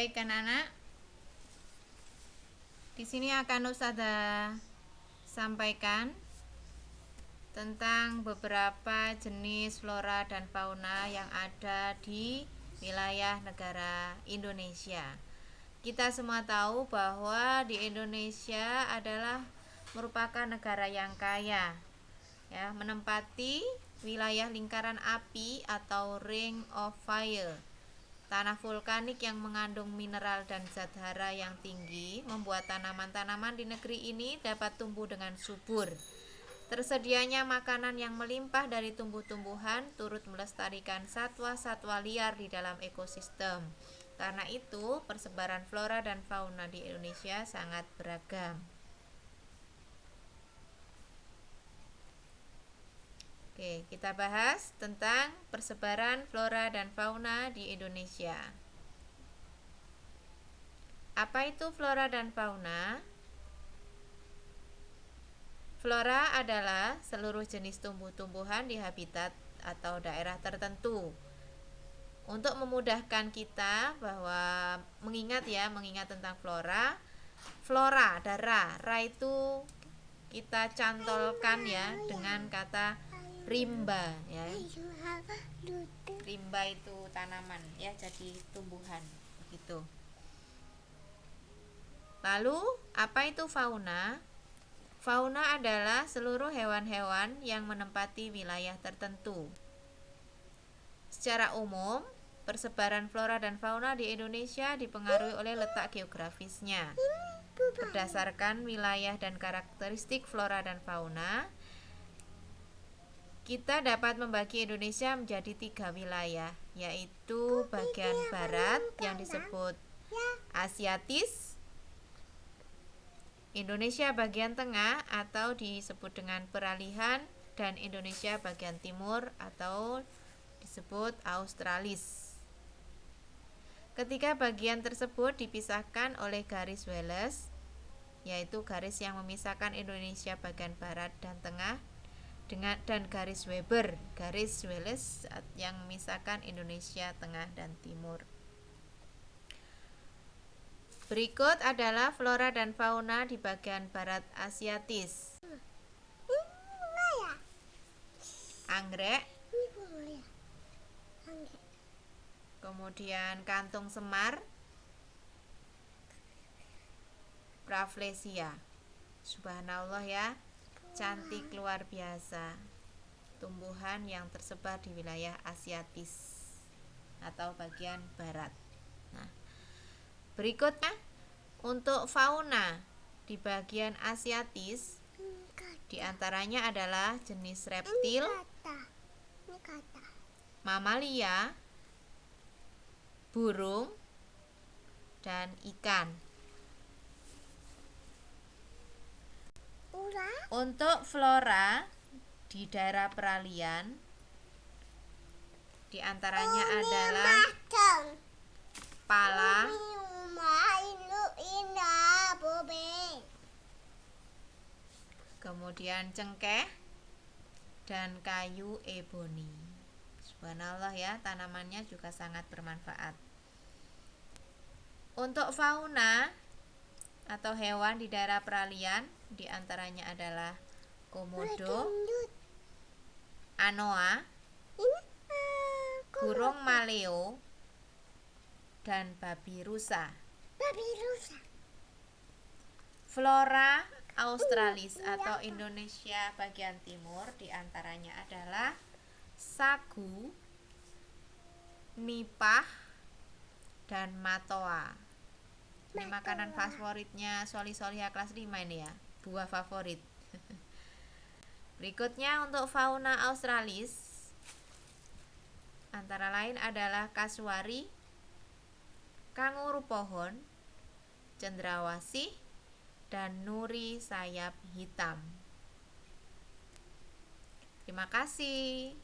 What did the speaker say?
Baik anak-anak, di sini akan Ustazah sampaikan tentang beberapa jenis flora dan fauna yang ada di wilayah negara Indonesia. Kita semua tahu bahwa di Indonesia adalah merupakan negara yang kaya, ya, menempati wilayah lingkaran api atau ring of fire. Tanah vulkanik yang mengandung mineral dan zat hara yang tinggi membuat tanaman-tanaman di negeri ini dapat tumbuh dengan subur. Tersedianya makanan yang melimpah dari tumbuh-tumbuhan turut melestarikan satwa-satwa liar di dalam ekosistem. Karena itu, persebaran flora dan fauna di Indonesia sangat beragam. Oke, kita bahas tentang persebaran flora dan fauna di Indonesia. Apa itu flora dan fauna? Flora adalah seluruh jenis tumbuh-tumbuhan di habitat atau daerah tertentu. Untuk memudahkan kita bahwa mengingat tentang flora. Flora ada ra itu kita cantolkan ya dengan kata rimba ya. Rimba itu tanaman ya, jadi tumbuhan begitu. Lalu apa itu fauna? Fauna adalah seluruh hewan-hewan yang menempati wilayah tertentu. Secara umum, persebaran flora dan fauna di Indonesia dipengaruhi oleh letak geografisnya. Berdasarkan wilayah dan karakteristik flora dan fauna, kita dapat membagi Indonesia menjadi 3 wilayah, yaitu bagian barat yang disebut Asiatis, Indonesia bagian tengah atau disebut dengan peralihan, dan Indonesia bagian timur atau disebut Australis. Ketiga bagian tersebut dipisahkan oleh garis Wallace, yaitu garis yang memisahkan Indonesia bagian barat dan tengah, dan garis Weber, garis Wallace yang memisahkan Indonesia tengah dan timur. Berikut adalah flora dan fauna di bagian barat Asiatis. Anggrek, kemudian kantung semar, Rafflesia. Subhanallah ya, cantik luar biasa. Tumbuhan yang tersebar di wilayah Asiatis atau bagian barat. Nah, berikutnya untuk fauna di bagian Asiatis, diantaranya adalah jenis reptil, mamalia, burung, dan ikan. Untuk flora di daerah peralihan, diantaranya adalah pala, kemudian cengkeh, dan kayu eboni. Subhanallah ya, tanamannya juga sangat bermanfaat. Untuk fauna atau hewan di daerah peralihan, diantaranya adalah komodo, anoa, burung maleo, dan babi rusa. Flora Australis atau Indonesia bagian timur diantaranya adalah sagu, nipah, dan matoa. Ini makanan favoritnya Soli-Soliha kelas 5 ini ya, buah favorit. Berikutnya untuk fauna Australis, antara lain adalah kasuari, kanguru pohon, cendrawasih, dan nuri sayap hitam. Terima kasih.